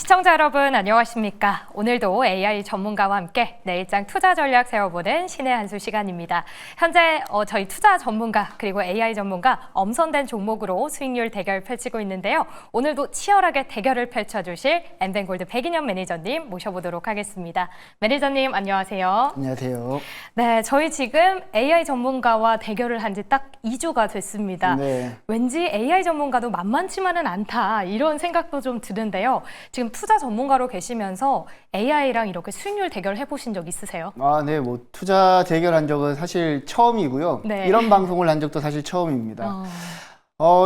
시청자 여러분 안녕하십니까? 오늘도 AI 전문가와 함께 내일장 투자 전략 세워보는 신의 한수 시간입니다. 현재 저희 투자 전문가 그리고 AI 전문가 엄선된 종목으로 수익률 대결 펼치고 있는데요. 오늘도 치열하게 대결을 펼쳐주실 엠벤골드 백인현 매니저님 모셔보도록 하겠습니다. 매니저님 안녕하세요. 안녕하세요. 네, 저희 지금 AI 전문가와 대결을 한 지 딱 2주가 됐습니다. 네. 왠지 AI 전문가도 만만치만은 않다 이런 생각도 좀 드는데요. 지금 투자 전문가로 계시면서 AI랑 이렇게 수익률 대결 해보신 적 있으세요? 네, 뭐 투자 대결한 적은 사실 처음이고요. 네. 이런 방송을 한 적도 사실 처음입니다.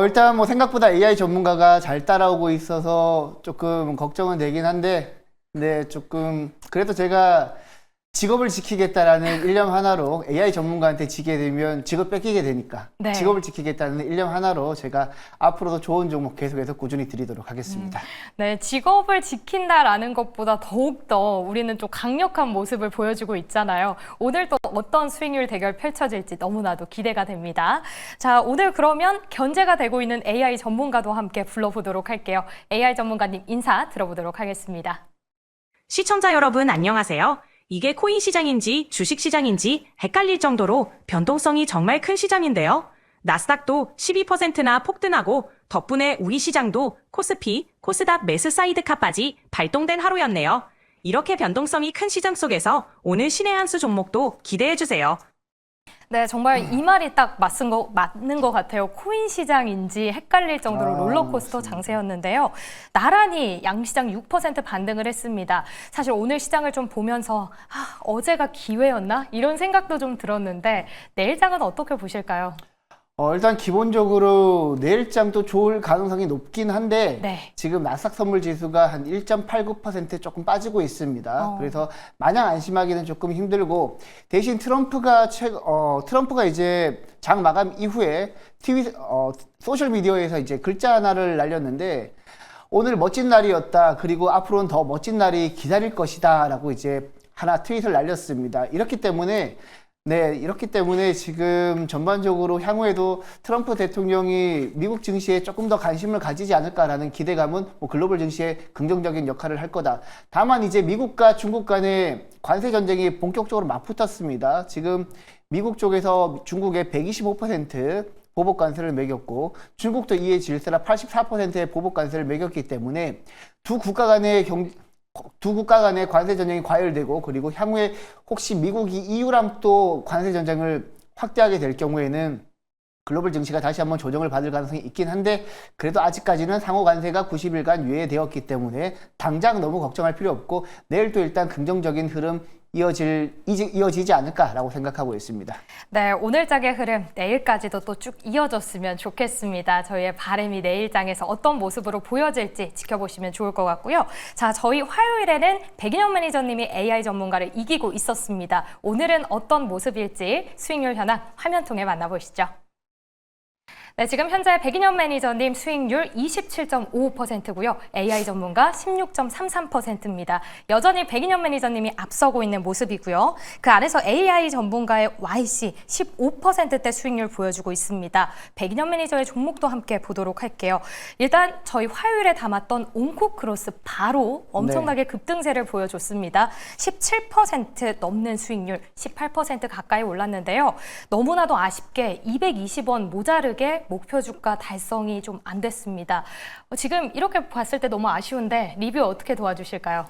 일단 뭐 생각보다 AI 전문가가 잘 따라오고 있어서 조금 걱정은 되긴 한데, 네, 조금 그래도 제가 직업을 지키겠다라는 일념 하나로 AI 전문가한테 지게 되면 직업 뺏기게 되니까 네. 직업을 지키겠다는 일념 하나로 제가 앞으로도 좋은 종목 계속해서 꾸준히 드리도록 하겠습니다. 네, 직업을 지킨다라는 것보다 더욱더 우리는 좀 강력한 모습을 보여주고 있잖아요. 오늘 또 어떤 수익률 대결 펼쳐질지 너무나도 기대가 됩니다. 자, 오늘 그러면 견제가 되고 있는 AI 전문가도 함께 불러보도록 할게요. AI 전문가님 인사 들어보도록 하겠습니다. 시청자 여러분 안녕하세요. 이게 코인 시장인지 주식 시장인지 헷갈릴 정도로 변동성이 정말 큰 시장인데요. 나스닥도 12%나 폭등하고 덕분에 우리 시장도 코스피, 코스닥 매수 사이드카까지 발동된 하루였네요. 이렇게 변동성이 큰 시장 속에서 오늘 신의 한수 종목도 기대해주세요. 네, 정말 이 말이 딱 맞는 것 같아요. 코인 시장인지 헷갈릴 정도로 롤러코스터 맞습니다. 장세였는데요. 나란히 양시장 6% 반등을 했습니다. 사실 오늘 시장을 좀 보면서 어제가 기회였나? 이런 생각도 좀 들었는데 내일장은 어떻게 보실까요? 일단 기본적으로 내일장도 좋을 가능성이 높긴 한데 네. 지금 지금 나스닥 선물 지수가 한 1.89% 조금 빠지고 있습니다. 그래서 마냥 안심하기는 조금 힘들고 대신 트럼프가 이제 장 마감 이후에 소셜 미디어에서 이제 글자 하나를 날렸는데 오늘 멋진 날이었다. 그리고 앞으로는 더 멋진 날이 기다릴 것이다라고 이제 하나 트윗을 날렸습니다. 이렇기 때문에 지금 전반적으로 향후에도 트럼프 대통령이 미국 증시에 조금 더 관심을 가지지 않을까라는 기대감은 뭐 글로벌 증시에 긍정적인 역할을 할 거다. 다만 이제 미국과 중국 간의 관세 전쟁이 본격적으로 맞붙었습니다. 지금 미국 쪽에서 중국에 125% 보복 관세를 매겼고 중국도 이에 질세라 84%의 보복 관세를 매겼기 때문에 두 국가 간의 관세 전쟁이 과열되고 그리고 향후에 혹시 미국이 EU랑 또 관세 전쟁을 확대하게 될 경우에는 글로벌 증시가 다시 한번 조정을 받을 가능성이 있긴 한데 그래도 아직까지는 상호 관세가 90일간 유예되었기 때문에 당장 너무 걱정할 필요 없고 내일도 일단 긍정적인 흐름 이어지지 않을까라고 생각하고 있습니다. 네, 오늘장의 흐름 내일까지도 또 쭉 이어졌으면 좋겠습니다. 저희의 바람이 내일장에서 어떤 모습으로 보여질지 지켜보시면 좋을 것 같고요. 자, 저희 화요일에는 백인현 매니저님이 AI 전문가를 이기고 있었습니다. 오늘은 어떤 모습일지 수익률 현황 화면 통해 만나보시죠. 네, 지금 현재 백인현 매니저님 수익률 27.55%고요. AI 전문가 16.33%입니다. 여전히 백인현 매니저님이 앞서고 있는 모습이고요. 그 안에서 AI 전문가의 YC 15%대 수익률 보여주고 있습니다. 백인현 매니저의 종목도 함께 보도록 할게요. 일단 저희 화요일에 담았던 온코크로스 바로 엄청나게 급등세를 보여줬습니다. 17% 넘는 수익률, 18% 가까이 올랐는데요. 너무나도 아쉽게 220원 모자르게 목표 주가 달성이 좀 안 됐습니다. 지금 이렇게 봤을 때 너무 아쉬운데 리뷰 어떻게 도와주실까요?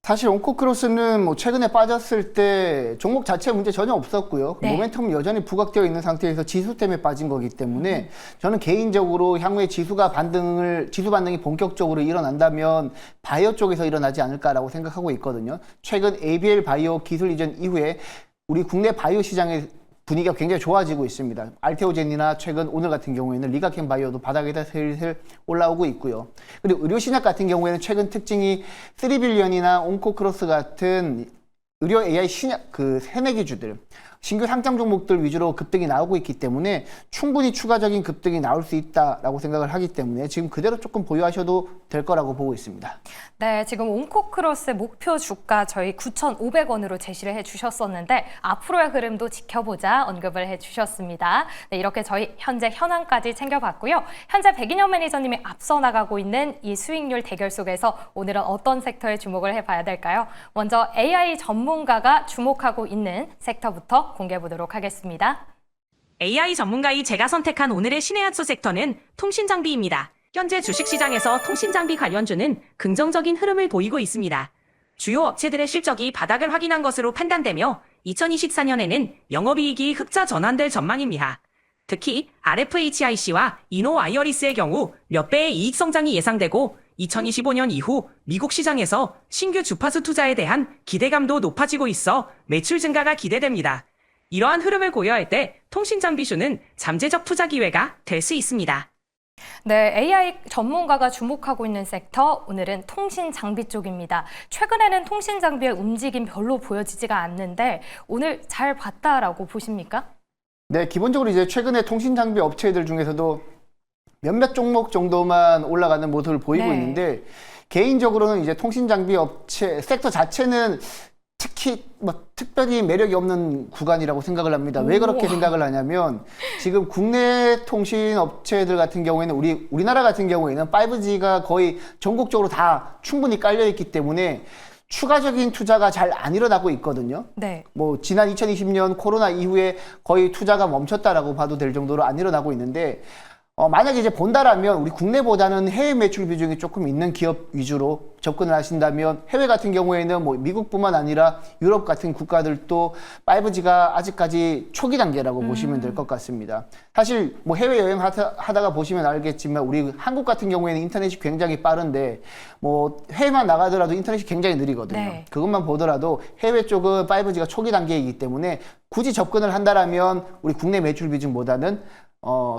사실 온코크로스는 뭐 최근에 빠졌을 때 종목 자체 문제 전혀 없었고요. 네. 모멘텀은 여전히 부각되어 있는 상태에서 지수 때문에 빠진 거기 때문에 저는 개인적으로 향후에 지수 반등이 본격적으로 일어난다면 바이오 쪽에서 일어나지 않을까라고 생각하고 있거든요. 최근 ABL 바이오 기술 이전 이후에 우리 국내 바이오 시장의 분위기가 굉장히 좋아지고 있습니다. 알테오젠이나 최근 오늘 같은 경우에는 리가켄 바이오도 바닥에다 슬슬 올라오고 있고요. 그리고 의료신약 같은 경우에는 최근 특징이 3빌리언이나 온코크로스 같은 의료 AI 새내기주들, 신규 상장 종목들 위주로 급등이 나오고 있기 때문에 충분히 추가적인 급등이 나올 수 있다라고 생각을 하기 때문에 지금 그대로 조금 보유하셔도 될 거라고 보고 있습니다. 네, 지금 온코크로스의 목표 주가 저희 9,500원으로 제시를 해주셨었는데 앞으로의 흐름도 지켜보자 언급을 해주셨습니다. 네, 이렇게 저희 현재 현황까지 챙겨봤고요. 현재 백인현 매니저님이 앞서 나가고 있는 이 수익률 대결 속에서 오늘은 어떤 섹터에 주목을 해봐야 될까요? 먼저 AI 전문가가 주목하고 있는 섹터부터 공개해 보도록 하겠습니다. AI 전문가이 제가 선택한 오늘의 신의 한 수 섹터는 통신장비입니다. 현재 주식시장에서 통신장비 관련주는 긍정적인 흐름을 보이고 있습니다. 주요 업체들의 실적이 바닥을 확인한 것으로 판단되며 2024년에는 영업이익이 흑자 전환될 전망입니다. 특히 RFHIC와 이노와이어리스의 경우 몇 배의 이익 성장이 예상되고 2025년 이후 미국 시장에서 신규 주파수 투자에 대한 기대감도 높아지고 있어 매출 증가가 기대됩니다. 이러한 흐름을 고려할 때 통신장비주는 잠재적 투자 기회가 될 수 있습니다. 네, AI 전문가가 주목하고 있는 섹터, 오늘은 통신 장비 쪽입니다. 최근에는 통신 장비의 움직임 별로 보여지지가 않는데 오늘 잘 봤다라고 보십니까? 네, 기본적으로 이제 최근에 통신 장비 업체들 중에서도 몇몇 종목 정도만 올라가는 모습을 보이고 네. 있는데 개인적으로는 이제 통신 장비 업체 섹터 자체는 특히 뭐 특별히 매력이 없는 구간이라고 생각을 합니다. 왜 그렇게 생각을 하냐면 지금 국내 통신 업체들 같은 경우에는 우리나라 같은 경우에는 5G가 거의 전국적으로 다 충분히 깔려 있기 때문에 추가적인 투자가 잘 안 일어나고 있거든요. 네. 뭐 지난 2020년 코로나 이후에 거의 투자가 멈췄다라고 봐도 될 정도로 안 일어나고 있는데 만약에 이제 본다라면 우리 국내보다는 해외 매출 비중이 조금 있는 기업 위주로 접근을 하신다면 해외 같은 경우에는 뭐 미국뿐만 아니라 유럽 같은 국가들도 5G가 아직까지 초기 단계라고 보시면 될 것 같습니다. 사실 뭐 해외 여행 하다가 보시면 알겠지만 우리 한국 같은 경우에는 인터넷이 굉장히 빠른데 뭐 해외만 나가더라도 인터넷이 굉장히 느리거든요. 네. 그것만 보더라도 해외 쪽은 5G가 초기 단계이기 때문에 굳이 접근을 한다라면 우리 국내 매출 비중보다는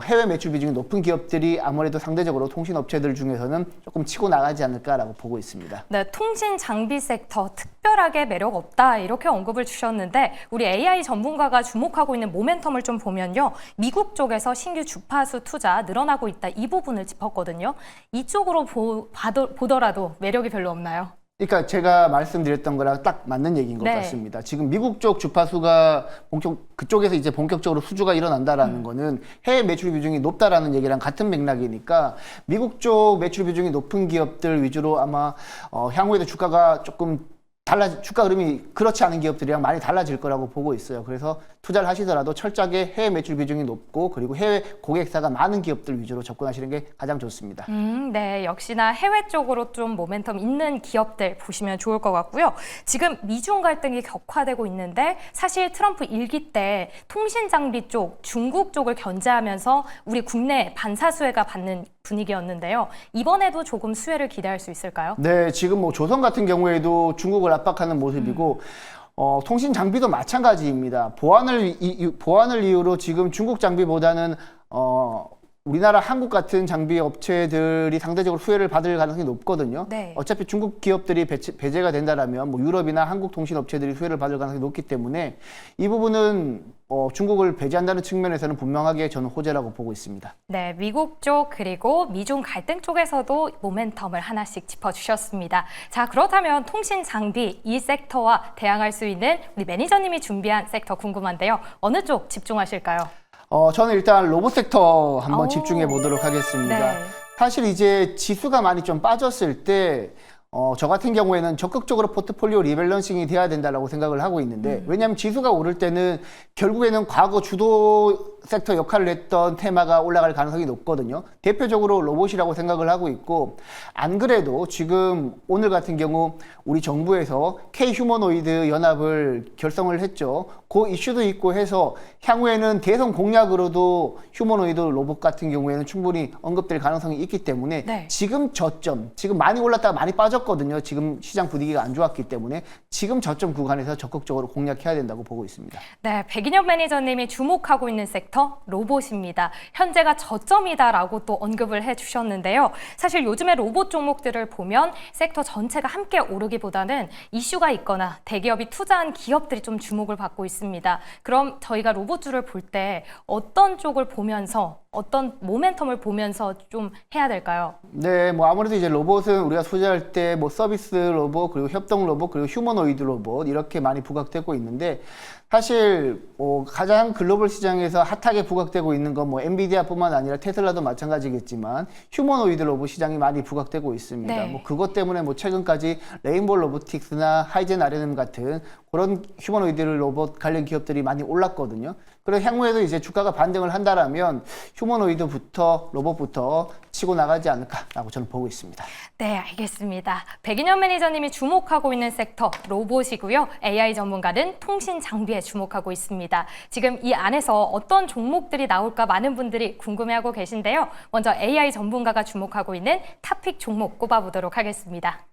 해외 매출 비중이 높은 기업들이 아무래도 상대적으로 통신업체들 중에서는 조금 치고 나가지 않을까라고 보고 있습니다. 네, 통신 장비 섹터 특별하게 매력 없다 이렇게 언급을 주셨는데 우리 AI 전문가가 주목하고 있는 모멘텀을 좀 보면요. 미국 쪽에서 신규 주파수 투자 늘어나고 있다 이 부분을 짚었거든요. 이쪽으로 보더라도 매력이 별로 없나요? 그러니까 제가 말씀드렸던 거랑 딱 맞는 얘기인 것 네. 같습니다. 지금 미국 쪽 주파수가 그쪽에서 이제 본격적으로 수주가 일어난다라는 거는 해외 매출 비중이 높다라는 얘기랑 같은 맥락이니까 미국 쪽 매출 비중이 높은 기업들 위주로 아마 향후에도 주가가 조금 주가 흐름이 그렇지 않은 기업들이랑 많이 달라질 거라고 보고 있어요. 그래서 투자를 하시더라도 철저하게 해외 매출 비중이 높고 그리고 해외 고객사가 많은 기업들 위주로 접근하시는 게 가장 좋습니다. 네, 역시나 해외 쪽으로 좀 모멘텀 있는 기업들 보시면 좋을 것 같고요. 지금 미중 갈등이 격화되고 있는데 사실 트럼프 일기 때 통신 장비 쪽, 중국 쪽을 견제하면서 우리 국내 반사 수혜가 받는 분위기였는데요. 이번에도 조금 수혜를 기대할 수 있을까요? 네, 지금 뭐 조선 같은 경우에도 중국을 압박하는 모습이고 통신 장비도 마찬가지입니다. 보안을 이유로 지금 중국 장비보다는 우리나라 한국 같은 장비 업체들이 상대적으로 수혜를 받을 가능성이 높거든요. 네. 어차피 중국 기업들이 배제가 된다라면 뭐 유럽이나 한국 통신 업체들이 수혜를 받을 가능성이 높기 때문에 이 부분은 중국을 배제한다는 측면에서는 분명하게 저는 호재라고 보고 있습니다. 네, 미국 쪽 그리고 미중 갈등 쪽에서도 모멘텀을 하나씩 짚어주셨습니다. 자, 그렇다면 통신 장비 이 섹터와 대항할 수 있는 우리 매니저님이 준비한 섹터 궁금한데요. 어느 쪽 집중하실까요? 저는 일단 로봇 섹터 한번 오. 집중해 보도록 하겠습니다. 네. 사실 이제 지수가 많이 좀 빠졌을 때 저 같은 경우에는 적극적으로 포트폴리오 리밸런싱이 돼야 된다고 생각을 하고 있는데 왜냐하면 지수가 오를 때는 결국에는 과거 주도 섹터 역할을 했던 테마가 올라갈 가능성이 높거든요. 대표적으로 로봇이라고 생각을 하고 있고 안 그래도 지금 오늘 같은 경우 우리 정부에서 K-휴머노이드 연합을 결성을 했죠. 그 이슈도 있고 해서 향후에는 대선 공약으로도 휴머노이드 로봇 같은 경우에는 충분히 언급될 가능성이 있기 때문에 네. 지금 저점, 지금 많이 올랐다가 많이 빠져 빠졌거든요. 지금 시장 분위기가 안 좋았기 때문에 지금 저점 구간에서 적극적으로 공략해야 된다고 보고 있습니다. 네, 백인엽 매니저님이 주목하고 있는 섹터 로봇입니다. 현재가 저점이다라고 또 언급을 해주셨는데요. 사실 요즘에 로봇 종목들을 보면 섹터 전체가 함께 오르기보다는 이슈가 있거나 대기업이 투자한 기업들이 좀 주목을 받고 있습니다. 그럼 저희가 로봇주를 볼 때 어떤 쪽을 보면서 어떤 모멘텀을 보면서 좀 해야 될까요? 네, 뭐 아무래도 이제 로봇은 우리가 소재할 때 뭐 서비스 로봇, 그리고 협동 로봇, 그리고 휴머노이드 로봇 이렇게 많이 부각되고 있는데 사실 뭐 가장 글로벌 시장에서 핫하게 부각되고 있는 건 뭐 엔비디아뿐만 아니라 테슬라도 마찬가지겠지만 휴머노이드 로봇 시장이 많이 부각되고 있습니다. 네. 뭐 그것 때문에 뭐 최근까지 레인보우 로보틱스나 하이젠 R&M 같은 그런 휴머노이드 로봇 관련 기업들이 많이 올랐거든요. 그래서 향후에도 이제 주가가 반등을 한다라면 휴머노이드부터 로봇부터 치고 나가지 않을까라고 저는 보고 있습니다. 네, 알겠습니다. 백인엽 매니저님이 주목하고 있는 섹터 로봇이고요. AI 전문가는 통신 장비에 주목하고 있습니다. 지금 이 안에서 어떤 종목들이 나올까 많은 분들이 궁금해하고 계신데요. 먼저 AI 전문가가 주목하고 있는 탑픽 종목 꼽아보도록 하겠습니다.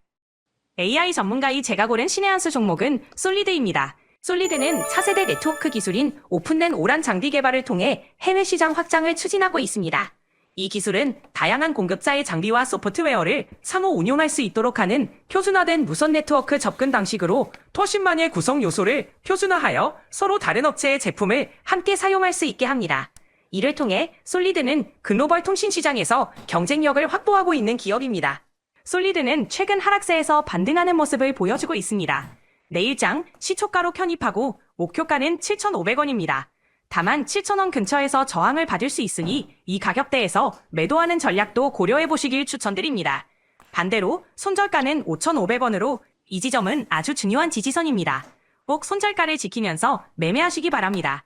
AI 전문가의 제가 고른 신의 한 수 종목은 솔리드입니다. 솔리드는 차세대 네트워크 기술인 오픈된 오란 장비 개발을 통해 해외 시장 확장을 추진하고 있습니다. 이 기술은 다양한 공급자의 장비와 소프트웨어를 상호 운용할 수 있도록 하는 표준화된 무선 네트워크 접근 방식으로 터신만의 구성 요소를 표준화하여 서로 다른 업체의 제품을 함께 사용할 수 있게 합니다. 이를 통해 솔리드는 글로벌 통신 시장에서 경쟁력을 확보하고 있는 기업입니다. 솔리드는 최근 하락세에서 반등하는 모습을 보여주고 있습니다. 내일장 시초가로 편입하고 목표가는 7,500원입니다. 다만 7,000원 근처에서 저항을 받을 수 있으니 이 가격대에서 매도하는 전략도 고려해 보시길 추천드립니다. 반대로 손절가는 5,500원으로 이 지점은 아주 중요한 지지선입니다. 꼭 손절가를 지키면서 매매하시기 바랍니다.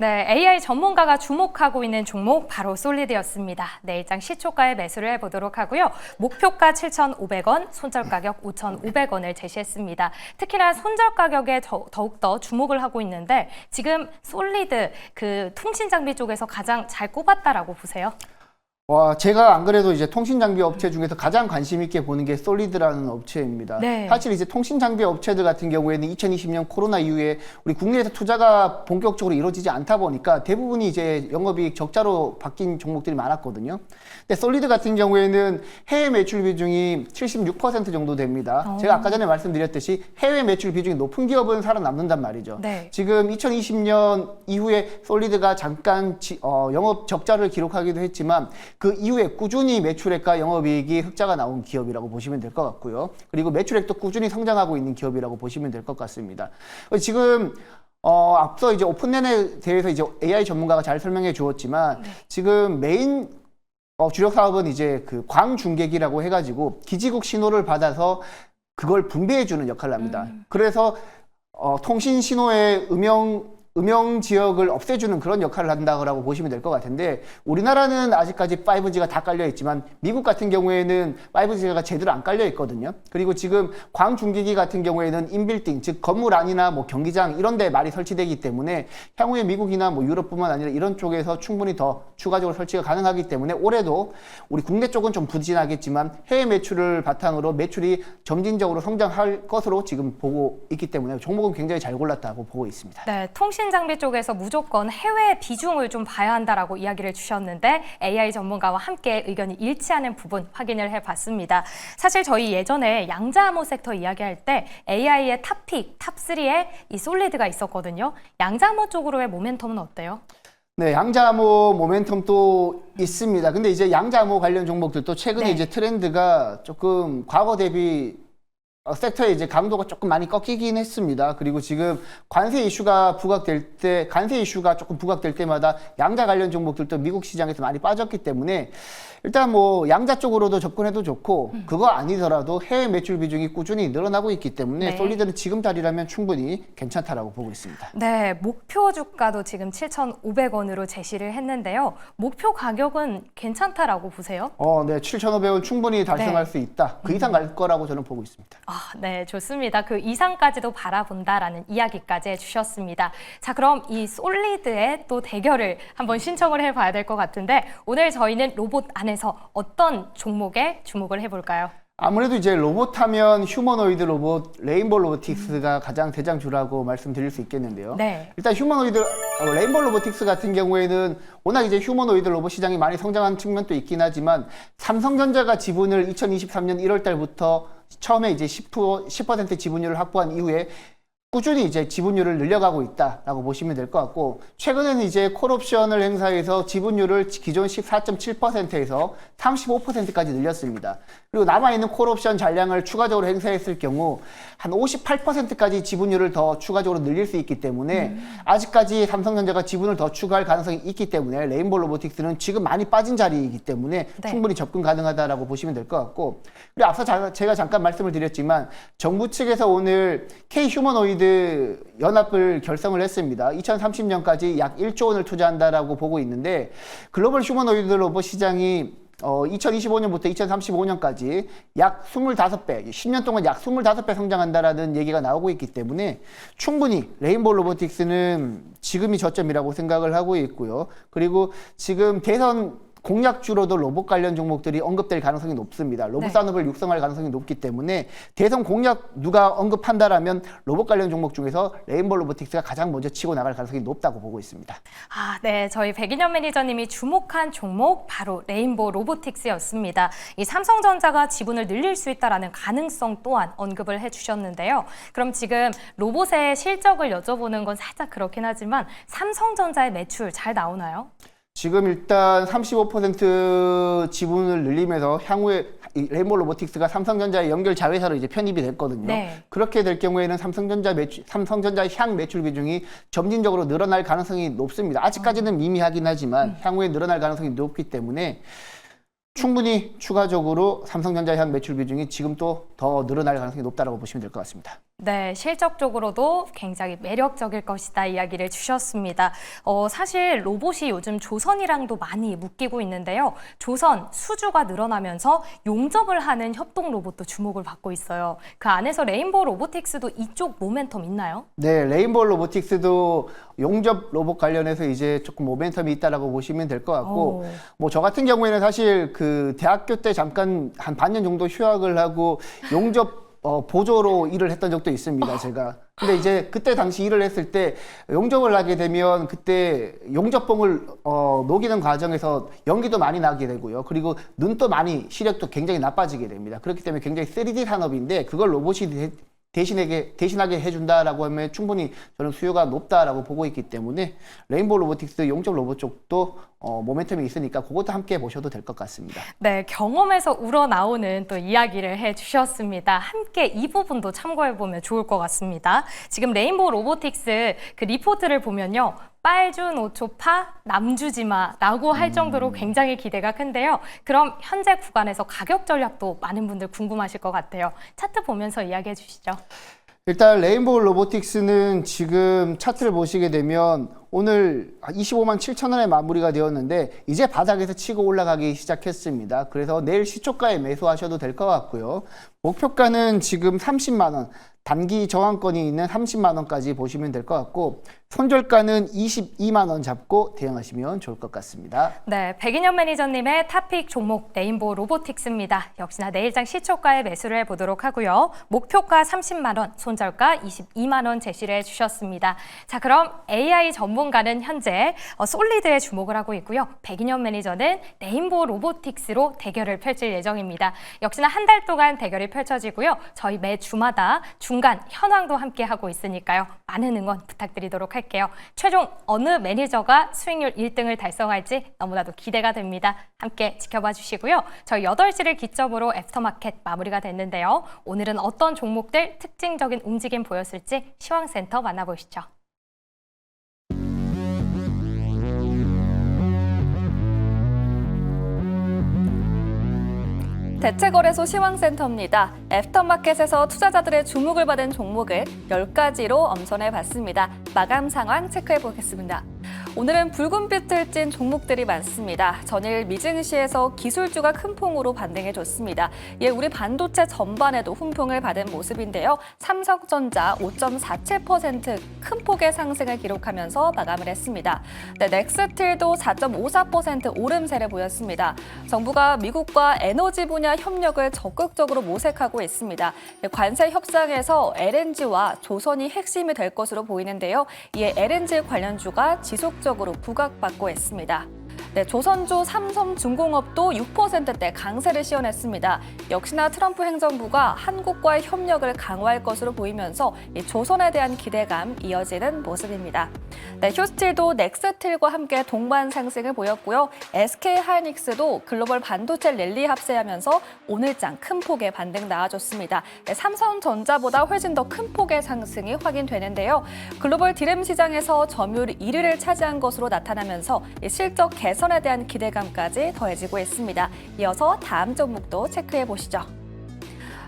네, AI 전문가가 주목하고 있는 종목 바로 솔리드였습니다. 내일장 시초가에 매수를 해보도록 하고요. 목표가 7,500원, 손절 가격 5,500원을 제시했습니다. 특히나 손절 가격에 더욱더 주목을 하고 있는데 지금 솔리드 그 통신 장비 쪽에서 가장 잘 꼽았다라고 보세요? 제가 안 그래도 이제 통신 장비 업체 중에서 가장 관심 있게 보는 게 솔리드라는 업체입니다. 네. 사실 이제 통신 장비 업체들 같은 경우에는 2020년 코로나 이후에 우리 국내에서 투자가 본격적으로 이루어지지 않다 보니까 대부분이 이제 영업이익 적자로 바뀐 종목들이 많았거든요. 근데 솔리드 같은 경우에는 해외 매출 비중이 76% 정도 됩니다. 제가 아까 전에 말씀드렸듯이 해외 매출 비중이 높은 기업은 살아남는단 말이죠. 네. 지금 2020년 이후에 솔리드가 잠깐 영업 적자를 기록하기도 했지만 그 이후에 꾸준히 매출액과 영업이익이 흑자가 나온 기업이라고 보시면 될 것 같고요. 그리고 매출액도 꾸준히 성장하고 있는 기업이라고 보시면 될 것 같습니다. 지금 앞서 이제 오픈랜에 대해서 이제 AI 전문가가 잘 설명해 주었지만 지금 메인 주력 사업은 이제 그 광중계기라고 해가지고 기지국 신호를 받아서 그걸 분배해주는 역할을 합니다. 그래서 통신 신호의 음영 지역을 없애주는 그런 역할을 한다고 보시면 될 것 같은데 우리나라는 아직까지 5G가 다 깔려 있지만 미국 같은 경우에는 5G가 제대로 안 깔려 있거든요. 그리고 지금 광중계기 같은 경우에는 인빌딩, 즉 건물 안이나 뭐 경기장 이런 데 많이 설치되기 때문에 향후에 미국이나 뭐 유럽뿐만 아니라 이런 쪽에서 충분히 더 추가적으로 설치가 가능하기 때문에 올해도 우리 국내 쪽은 좀 부진하겠지만 해외 매출을 바탕으로 매출이 점진적으로 성장할 것으로 지금 보고 있기 때문에 종목은 굉장히 잘 골랐다고 보고 있습니다. 네, 통신 장비 쪽에서 무조건 해외 비중을 좀 봐야 한다라고 이야기를 주셨는데 AI 전문가와 함께 의견이 일치하는 부분 확인을 해봤습니다. 사실 저희 예전에 양자암호 섹터 이야기할 때 AI의 탑픽, 탑3에 이 솔리드가 있었거든요. 양자암호 쪽으로의 모멘텀은 어때요? 네, 양자암호 모멘텀도 있습니다. 근데 이제 양자암호 관련 종목들도 최근에 네. 이제 트렌드가 조금 과거 대비 섹터의 이제 강도가 조금 많이 꺾이긴 했습니다. 그리고 지금 관세 이슈가 조금 부각될 때마다 양자 관련 종목들도 미국 시장에서 많이 빠졌기 때문에 일단 뭐 양자 쪽으로도 접근해도 좋고 그거 아니더라도 해외 매출 비중이 꾸준히 늘어나고 있기 때문에 네. 솔리드는 지금 자리라면 충분히 괜찮다라고 보고 있습니다. 네, 목표 주가도 지금 7,500원으로 제시를 했는데요. 목표 가격은 괜찮다라고 보세요? 네, 7,500원 충분히 달성할 수 있다. 그 이상 갈 거라고 저는 보고 있습니다. 네, 좋습니다. 그 이상까지도 바라본다라는 이야기까지 해주셨습니다. 자, 그럼 이 솔리드의 또 대결을 한번 신청을 해봐야 될 것 같은데 오늘 저희는 로봇 안에서 어떤 종목에 주목을 해볼까요? 아무래도 이제 로봇 하면 휴머노이드 로봇, 레인보우 로보틱스가 가장 대장주라고 말씀드릴 수 있겠는데요. 네. 일단 레인보우 로보틱스 같은 경우에는 워낙 이제 휴머노이드 로봇 시장이 많이 성장한 측면도 있긴 하지만 삼성전자가 지분을 2023년 1월 달부터 처음에 이제 10% 지분율을 확보한 이후에 꾸준히 이제 지분율을 늘려가고 있다라고 보시면 될 것 같고, 최근에는 이제 콜옵션을 행사해서 지분율을 기존 14.7%에서 35%까지 늘렸습니다. 그리고 남아있는 콜옵션 잔량을 추가적으로 행사했을 경우 한 58%까지 지분율을 더 추가적으로 늘릴 수 있기 때문에 아직까지 삼성전자가 지분을 더 추가할 가능성이 있기 때문에 레인보우 로보틱스는 지금 많이 빠진 자리이기 때문에 네. 충분히 접근 가능하다라고 보시면 될 것 같고, 그리고 앞서 제가 잠깐 말씀을 드렸지만 정부 측에서 오늘 K 휴머노이드 연합을 결성을 했습니다. 2030년까지 약 1조 원을 투자한다라고 보고 있는데, 글로벌 휴머노이드 로봇 시장이 2025년부터 2035년까지 약 25배, 10년 동안 약 25배 성장한다라는 얘기가 나오고 있기 때문에 충분히 레인보우 로보틱스는 지금이 저점이라고 생각을 하고 있고요. 그리고 지금 대선 공약주로도 로봇 관련 종목들이 언급될 가능성이 높습니다. 로봇 네. 산업을 육성할 가능성이 높기 때문에 대선 공약 누가 언급한다라면 로봇 관련 종목 중에서 레인보우 로보틱스가 가장 먼저 치고 나갈 가능성이 높다고 보고 있습니다. 아, 네. 저희 백인현 매니저님이 주목한 종목 바로 레인보우 로보틱스였습니다. 이 삼성전자가 지분을 늘릴 수 있다라는 가능성 또한 언급을 해주셨는데요. 그럼 지금 로봇의 실적을 여쭤보는 건 살짝 그렇긴 하지만 삼성전자의 매출 잘 나오나요? 지금 일단 35% 지분을 늘리면서 향후에 레인보우 로보틱스가 삼성전자의 연결 자회사로 이제 편입이 됐거든요. 네. 그렇게 될 경우에는 삼성전자 향 매출 비중이 점진적으로 늘어날 가능성이 높습니다. 아직까지는 미미하긴 하지만 향후에 늘어날 가능성이 높기 때문에 충분히 추가적으로 삼성전자 향 매출 비중이 지금 또 더 늘어날 가능성이 높다고 보시면 될 것 같습니다. 네, 실적적으로도 굉장히 매력적일 것이다 이야기를 주셨습니다. 사실 로봇이 요즘 조선이랑도 많이 묶이고 있는데요. 조선, 수주가 늘어나면서 용접을 하는 협동 로봇도 주목을 받고 있어요. 그 안에서 레인보우 로보틱스도 이쪽 모멘텀 있나요? 네, 레인보우 로보틱스도 용접 로봇 관련해서 이제 조금 모멘텀이 있다라고 보시면 될 것 같고, 뭐 저 같은 경우에는 사실 그 대학교 때 잠깐 한 반년 정도 휴학을 하고 용접 보조로 일을 했던 적도 있습니다, 제가. 근데 이제 그때 당시 일을 했을 때 용접을 하게 되면 그때 용접봉을 녹이는 과정에서 연기도 많이 나게 되고요. 그리고 눈도 많이 시력도 굉장히 나빠지게 됩니다. 그렇기 때문에 굉장히 3D 산업인데 그걸 로봇이 대신하게 해준다라고 하면 충분히 저는 수요가 높다라고 보고 있기 때문에 레인보우 로보틱스 용접 로봇 쪽도 모멘텀이 있으니까 그것도 함께 보셔도 될 것 같습니다. 네, 경험에서 우러나오는 또 이야기를 해주셨습니다. 함께 이 부분도 참고해보면 좋을 것 같습니다. 지금 레인보우 로보틱스 그 리포트를 보면요. 빨준 5초파 남주지마라고 할 정도로 굉장히 기대가 큰데요. 그럼 현재 구간에서 가격 전략도 많은 분들 궁금하실 것 같아요. 차트 보면서 이야기해 주시죠. 일단 레인보우 로보틱스는 지금 차트를 보시게 되면 오늘 25만 7천 원에 마무리가 되었는데 이제 바닥에서 치고 올라가기 시작했습니다. 그래서 내일 시초가에 매수하셔도 될 것 같고요. 목표가는 지금 30만 원, 단기 저항권이 있는 30만 원까지 보시면 될 것 같고 손절가는 22만 원 잡고 대응하시면 좋을 것 같습니다. 네, 백인현 매니저님의 탑픽 종목 레인보우 로보틱스입니다. 역시나 내일장 시초가에 매수를 해보도록 하고요. 목표가 30만 원, 손절가 22만 원 제시를 해주셨습니다. 자, 그럼 AI 전문가는 현재 솔리드에 주목을 하고 있고요. 백인현 매니저는 레인보우 로보틱스로 대결을 펼칠 예정입니다. 역시나 한 달 동안 대결이 펼쳐지고요. 저희 매 주마다 중간 현황도 함께 하고 있으니까요. 많은 응원 부탁드리도록 할게요. 최종 어느 매니저가 수익률 1등을 달성할지 너무나도 기대가 됩니다. 함께 지켜봐 주시고요. 저희 8시를 기점으로 애프터마켓 마무리가 됐는데요. 오늘은 어떤 종목들 특징적인 움직임 보였을지 시황센터 만나보시죠. 대체거래소 시황센터입니다. 애프터마켓에서 투자자들의 주목을 받은 종목을 10가지로 엄선해 봤습니다. 마감 상황 체크해 보겠습니다. 오늘은 붉은빛을 띤 종목들이 많습니다. 전일 미증시에서 기술주가 큰 폭으로 반등해줬습니다. 이에 우리 반도체 전반에도 훈풍을 받은 모습인데요. 삼성전자 5.47% 큰 폭의 상승을 기록하면서 마감을 했습니다. 네, 넥스틸도 4.54% 오름세를 보였습니다. 정부가 미국과 에너지 분야 협력을 적극적으로 모색하고 있습니다. 네, 관세 협상에서 LNG와 조선이 핵심이 될 것으로 보이는데요. 이에 LNG 관련주가 지속적으로 부각받고 있습니다. 네, 조선주 삼성중공업도 6%대 강세를 시현했습니다. 역시나 트럼프 행정부가 한국과의 협력을 강화할 것으로 보이면서 이 조선에 대한 기대감 이어지는 모습입니다. 네, 휴스틸도 넥스틸과 함께 동반 상승을 보였고요. SK하이닉스도 글로벌 반도체 랠리 합세하면서 오늘장 큰 폭의 반등 나와줬습니다. 네, 삼성전자보다 훨씬 더 큰 폭의 상승이 확인되는데요. 글로벌 디램 시장에서 점유율 1위를 차지한 것으로 나타나면서 이 실적 개선에 대한 기대감까지 더해지고 있습니다. 이어서 다음 종목도 체크해 보시죠.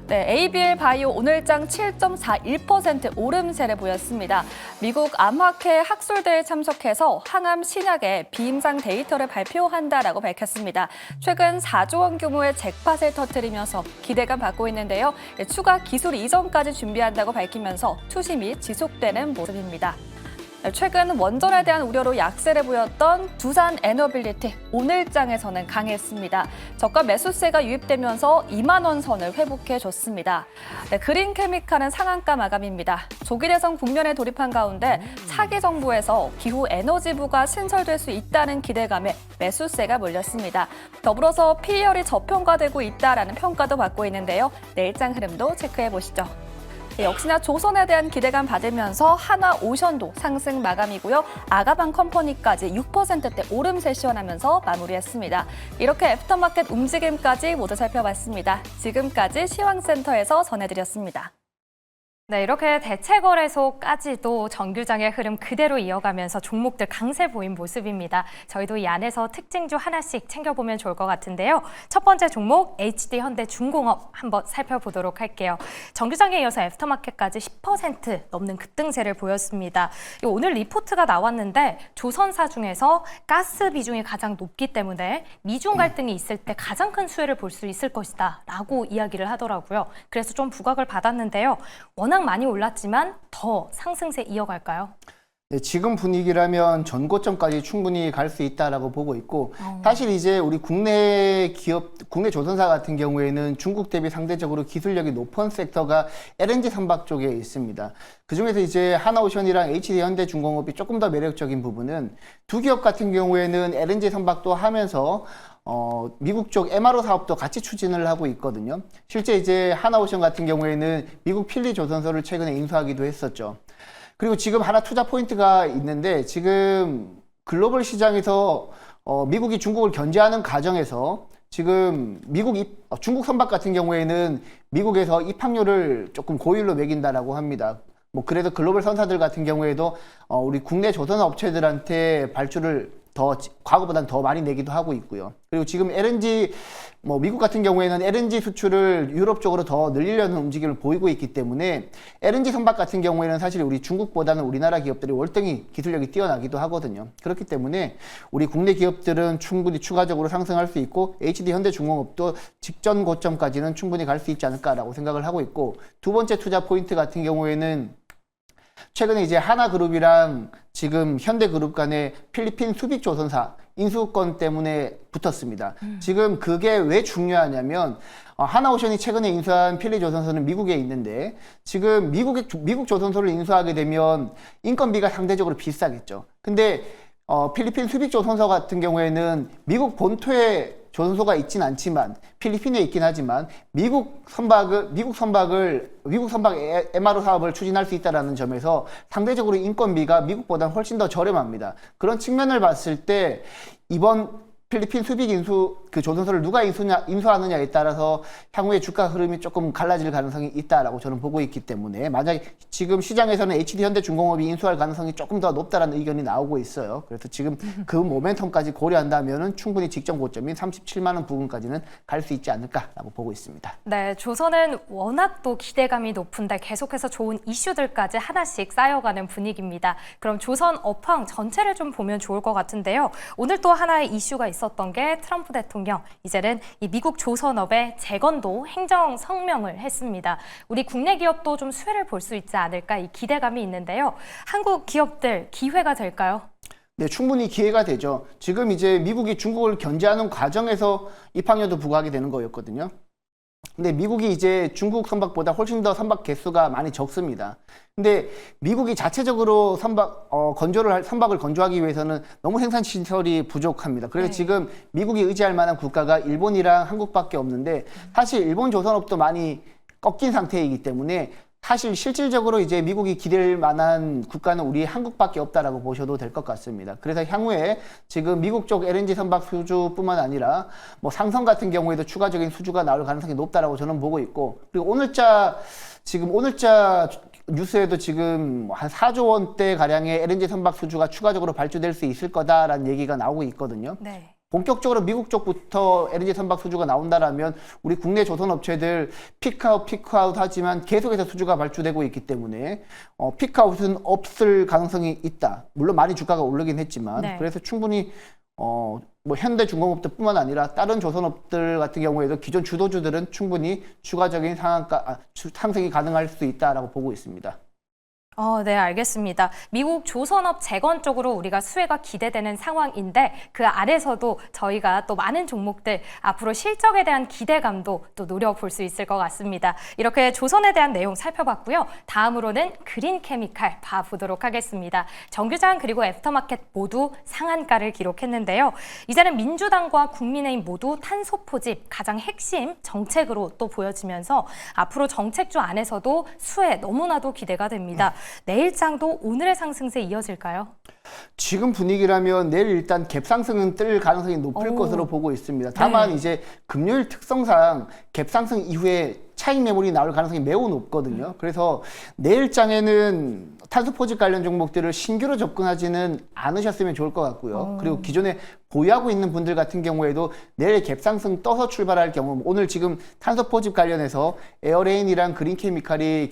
네, ABL 바이오 오늘장 7.41% 오름세를 보였습니다. 미국 암학회 학술대회에 참석해서 항암 신약의 비임상 데이터를 발표한다라고 밝혔습니다. 최근 4조 원 규모의 잭팟을 터뜨리면서 기대감 받고 있는데요. 추가 기술 이전까지 준비한다고 밝히면서 투심이 지속되는 모습입니다. 최근 원전에 대한 우려로 약세를 보였던 두산 에너빌리티 오늘장에서는 강했습니다. 저가 매수세가 유입되면서 2만 원 선을 회복해줬습니다. 네, 그린케미칼은 상한가 마감입니다. 조기 대선 국면에 돌입한 가운데 차기 정부에서 기후 에너지부가 신설될 수 있다는 기대감에 매수세가 몰렸습니다. 더불어서 PER이 저평가되고 있다라는 평가도 받고 있는데요. 내일장 흐름도 체크해 보시죠. 네, 역시나 조선에 대한 기대감 받으면서 하나오션도 상승 마감이고요. 아가방 컴퍼니까지 6%대 오름세 시현하면서 마무리했습니다. 이렇게 애프터마켓 움직임까지 모두 살펴봤습니다. 지금까지 시황센터에서 전해드렸습니다. 네, 이렇게 대체거래소까지도 정규장의 흐름 그대로 이어가면서 종목들 강세 보인 모습입니다. 저희도 이 안에서 특징주 하나씩 챙겨보면 좋을 것 같은데요. 첫 번째 종목 HD현대중공업 한번 살펴보도록 할게요. 정규장에 이어서 애프터마켓까지 10% 넘는 급등세를 보였습니다. 오늘 리포트가 나왔는데 조선사 중에서 가스 비중이 가장 높기 때문에 미중 갈등이 있을 때 가장 큰 수혜를 볼 수 있을 것이다 라고 이야기를 하더라고요. 그래서 좀 부각을 받았는데요. 워낙 많이 올랐지만 더 상승세 이어갈까요? 네, 지금 분위기라면 전고점까지 충분히 갈 수 있다라고 보고 있고 사실 이제 우리 국내 기업, 국내 조선사 같은 경우에는 중국 대비 상대적으로 기술력이 높은 섹터가 LNG 선박 쪽에 있습니다. 그중에서 이제 하나오션이랑 HD현대중공업이 조금 더 매력적인 부분은 두 기업 같은 경우에는 LNG 선박도 하면서 미국 쪽 MRO 사업도 같이 추진을 하고 있거든요. 실제 이제 하나오션 같은 경우에는 미국 필리 조선소를 최근에 인수하기도 했었죠. 그리고 지금 하나 투자 포인트가 있는데 지금 글로벌 시장에서 미국이 중국을 견제하는 과정에서 지금 중국 선박 같은 경우에는 미국에서 입항료를 조금 고율로 매긴다라고 합니다. 뭐 그래도 글로벌 선사들 같은 경우에도 우리 국내 조선 업체들한테 발주를 과거보다는 더 많이 내기도 하고 있고요. 그리고 지금 LNG, 미국 같은 경우에는 LNG 수출을 유럽 쪽으로 더 늘리려는 움직임을 보이고 있기 때문에 LNG 선박 같은 경우에는 사실 우리 중국보다는 우리나라 기업들이 월등히 기술력이 뛰어나기도 하거든요. 그렇기 때문에 우리 국내 기업들은 충분히 추가적으로 상승할 수 있고 HD현대중공업도 직전 고점까지는 충분히 갈 수 있지 않을까라고 생각을 하고 있고 두 번째 투자 포인트 같은 경우에는 최근에 이제 하나그룹이랑 지금 현대그룹 간의 필리핀 수빅조선사 인수권 때문에 붙었습니다. 지금 그게 왜 중요하냐면 하나오션이 최근에 인수한 필리조선소는 미국에 있는데 지금 미국 조선소를 인수하게 되면 인건비가 상대적으로 비싸겠죠. 근데 필리핀 수빅조선소 같은 경우에는 미국 본토에 조선소가 있진 않지만 필리핀에 있긴 하지만 미국 선박 MRO 사업을 추진할 수 있다는 점에서 상대적으로 인건비가 미국보다 훨씬 더 저렴합니다. 그런 측면을 봤을 때 이번 필리핀 수빅 인수 그 조선소를 누가 인수하느냐에 따라서 향후에 주가 흐름이 조금 갈라질 가능성이 있다라고 저는 보고 있기 때문에 만약에 지금 시장에서는 HD현대중공업이 인수할 가능성이 조금 더 높다라는 의견이 나오고 있어요. 그래서 지금 그 모멘텀까지 고려한다면은 충분히 직전 고점인 37만 원 부근까지는 갈 수 있지 않을까라고 보고 있습니다. 네, 조선은 워낙 또 기대감이 높은데 계속해서 좋은 이슈들까지 하나씩 쌓여가는 분위기입니다. 그럼 조선 업황 전체를 좀 보면 좋을 것 같은데요. 오늘 또 하나의 이슈가 있었던 게 트럼프 대통령, 이제는 이 미국 조선업의 재건도 행정 성명을 했습니다. 우리 국내 기업도 좀 수혜를 볼 수 있지 않을까 이 기대감이 있는데요. 한국 기업들 기회가 될까요? 네, 충분히 기회가 되죠. 지금 이제 미국이 중국을 견제하는 과정에서 입항료도 부과하게 되는 거였거든요. 근데 미국이 이제 중국 선박보다 훨씬 더 선박 개수가 많이 적습니다. 근데 미국이 자체적으로 선박을 건조하기 위해서는 너무 생산 시설이 부족합니다. 그래서 네. 지금 미국이 의지할 만한 국가가 일본이랑 한국밖에 없는데 사실 일본 조선업도 많이 꺾인 상태이기 때문에 사실 실질적으로 이제 미국이 기댈 만한 국가는 우리 한국밖에 없다라고 보셔도 될 것 같습니다. 그래서 향후에 지금 미국 쪽 LNG 선박 수주뿐만 아니라 뭐 상선 같은 경우에도 추가적인 수주가 나올 가능성이 높다라고 저는 보고 있고, 그리고 오늘자 뉴스에도 지금 한 4조 원대 가량의 LNG 선박 수주가 추가적으로 발주될 수 있을 거다라는 얘기가 나오고 있거든요. 네. 본격적으로 미국 쪽부터 LNG 선박 수주가 나온다라면 우리 국내 조선업체들 피크아웃 하지만 계속해서 수주가 발주되고 있기 때문에 피크아웃은 없을 가능성이 있다. 물론 많이 주가가 오르긴 했지만 네. 그래서 충분히 뭐 현대중공업들뿐만 아니라 다른 조선업들 같은 경우에도 기존 주도주들은 충분히 추가적인 상승이 가능할 수 있다라고 보고 있습니다. 네, 알겠습니다. 미국 조선업 재건 쪽으로 우리가 수혜가 기대되는 상황인데 그 아래서도 저희가 또 많은 종목들 앞으로 실적에 대한 기대감도 또 노려볼 수 있을 것 같습니다. 이렇게 조선에 대한 내용 살펴봤고요. 다음으로는 그린케미칼 봐보도록 하겠습니다. 정규장 그리고 애프터마켓 모두 상한가를 기록했는데요. 이제는 민주당과 국민의힘 모두 탄소 포집 가장 핵심 정책으로 또 보여지면서 앞으로 정책주 안에서도 수혜 너무나도 기대가 됩니다. 내일장도 오늘의 상승세 이어질까요? 지금 분위기라면 내일 일단 갭 상승은 뜰 가능성이 높을 것으로 보고 있습니다. 다만 이제 금요일 특성상 갭 상승 이후에 차익 매물이 나올 가능성이 매우 높거든요. 그래서 내일장에는 탄소 포집 관련 종목들을 신규로 접근하지는 않으셨으면 좋을 것 같고요. 그리고 기존에 보유하고 있는 분들 같은 경우에도 내일 갭 상승 떠서 출발할 경우, 오늘 지금 탄소 포집 관련해서 에어레인이랑 그린케미칼이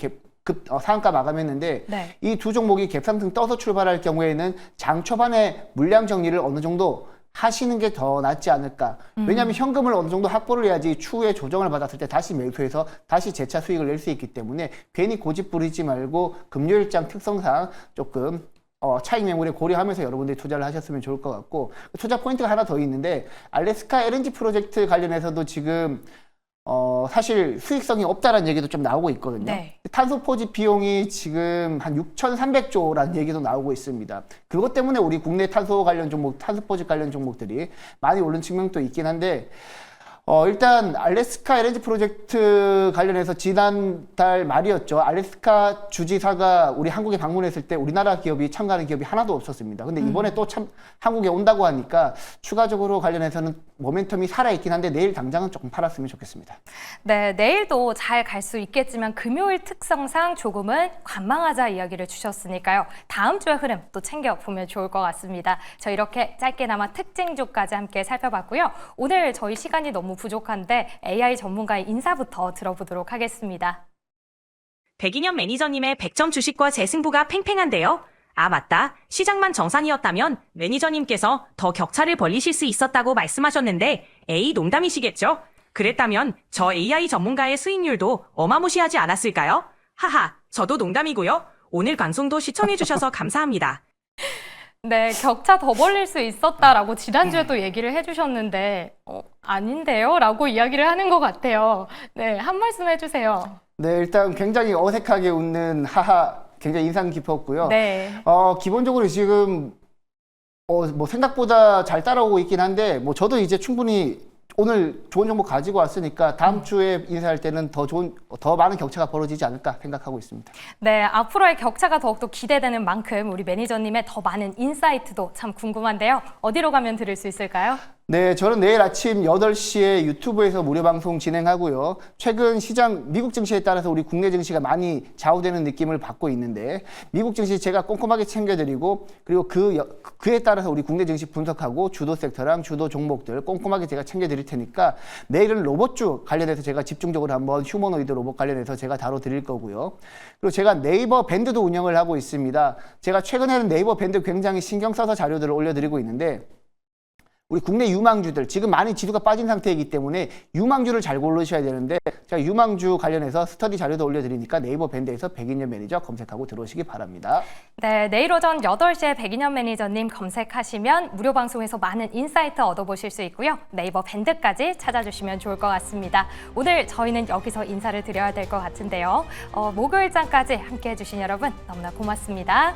상한가 마감했는데 네. 이 두 종목이 갭상승 떠서 출발할 경우에는 장 초반에 물량 정리를 어느 정도 하시는 게 더 낫지 않을까. 왜냐하면 현금을 어느 정도 확보를 해야지 추후에 조정을 받았을 때 다시 매수해서 다시 재차 수익을 낼 수 있기 때문에 괜히 고집 부리지 말고 금요일장 특성상 조금 차익 매물에 고려하면서 여러분들이 투자를 하셨으면 좋을 것 같고, 투자 포인트가 하나 더 있는데 알래스카 LNG 프로젝트 관련해서도 지금 사실 수익성이 없다라는 얘기도 좀 나오고 있거든요. 네. 탄소 포집 비용이 지금 한 6,300조라는 얘기도 나오고 있습니다. 그것 때문에 우리 국내 탄소 포집 관련 종목들이 많이 오른 측면도 있긴 한데, 일단 알래스카 LNG 프로젝트 관련해서 지난달 말이었죠. 알래스카 주지사가 우리 한국에 방문했을 때 우리나라 기업이 참가하는 기업이 하나도 없었습니다. 근데 이번에 또 한국에 온다고 하니까 추가적으로 관련해서는 모멘텀이 살아있긴 한데 내일 당장은 조금 팔았으면 좋겠습니다. 네, 내일도 잘 갈 수 있겠지만 금요일 특성상 조금은 관망하자 이야기를 주셨으니까요. 다음 주의 흐름 또 챙겨보면 좋을 것 같습니다. 저 이렇게 짧게나마 특징주까지 함께 살펴봤고요. 오늘 저희 시간이 너무 부족한데 AI 전문가의 인사부터 들어보도록 하겠습니다. 백인현 매니저님의 100점 주식과 재승부가 팽팽한데요. 아, 맞다. 시장만 정상이었다면 매니저님께서 더 격차를 벌리실 수 있었다고 말씀하셨는데 에이, 농담이시겠죠? 그랬다면 저 AI 전문가의 수익률도 어마무시하지 않았을까요? 하하, 저도 농담이고요. 오늘 방송도 시청해주셔서 감사합니다. 네, 격차 더 벌릴 수 있었다라고 지난주에도 얘기를 해주셨는데 아닌데요? 라고 이야기를 하는 것 같아요. 네, 한 말씀 해주세요. 네, 일단 굉장히 어색하게 웃는 하하 굉장히 인상 깊었고요. 네. 기본적으로 지금 뭐 생각보다 잘 따라오고 있긴 한데 뭐 저도 이제 충분히 오늘 좋은 정보 가지고 왔으니까 다음 주에 인사할 때는 더 많은 격차가 벌어지지 않을까 생각하고 있습니다. 네, 앞으로의 격차가 더욱더 기대되는 만큼 우리 매니저님의 더 많은 인사이트도 참 궁금한데요. 어디로 가면 들을 수 있을까요? 네, 저는 내일 아침 8시에 유튜브에서 무료 방송 진행하고요. 최근 시장 미국 증시에 따라서 우리 국내 증시가 많이 좌우되는 느낌을 받고 있는데 미국 증시 제가 꼼꼼하게 챙겨드리고 그리고 그에 따라서 우리 국내 증시 분석하고 주도 섹터랑 주도 종목들 꼼꼼하게 제가 챙겨드릴 테니까 내일은 로봇주 관련해서 제가 집중적으로 한번 휴머노이드 로봇 관련해서 제가 다뤄드릴 거고요. 그리고 제가 네이버 밴드도 운영을 하고 있습니다. 제가 최근에는 네이버 밴드 굉장히 신경 써서 자료들을 올려드리고 있는데 우리 국내 유망주들 지금 많이 지수가 빠진 상태이기 때문에 유망주를 잘 고르셔야 되는데 제가 유망주 관련해서 스터디 자료도 올려드리니까 네이버 밴드에서 백인현 매니저 검색하고 들어오시기 바랍니다. 네, 내일 오전 8시에 백인현 매니저님 검색하시면 무료 방송에서 많은 인사이트 얻어보실 수 있고요. 네이버 밴드까지 찾아주시면 좋을 것 같습니다. 오늘 저희는 여기서 인사를 드려야 될 것 같은데요. 목요일장까지 함께해 주신 여러분 너무나 고맙습니다.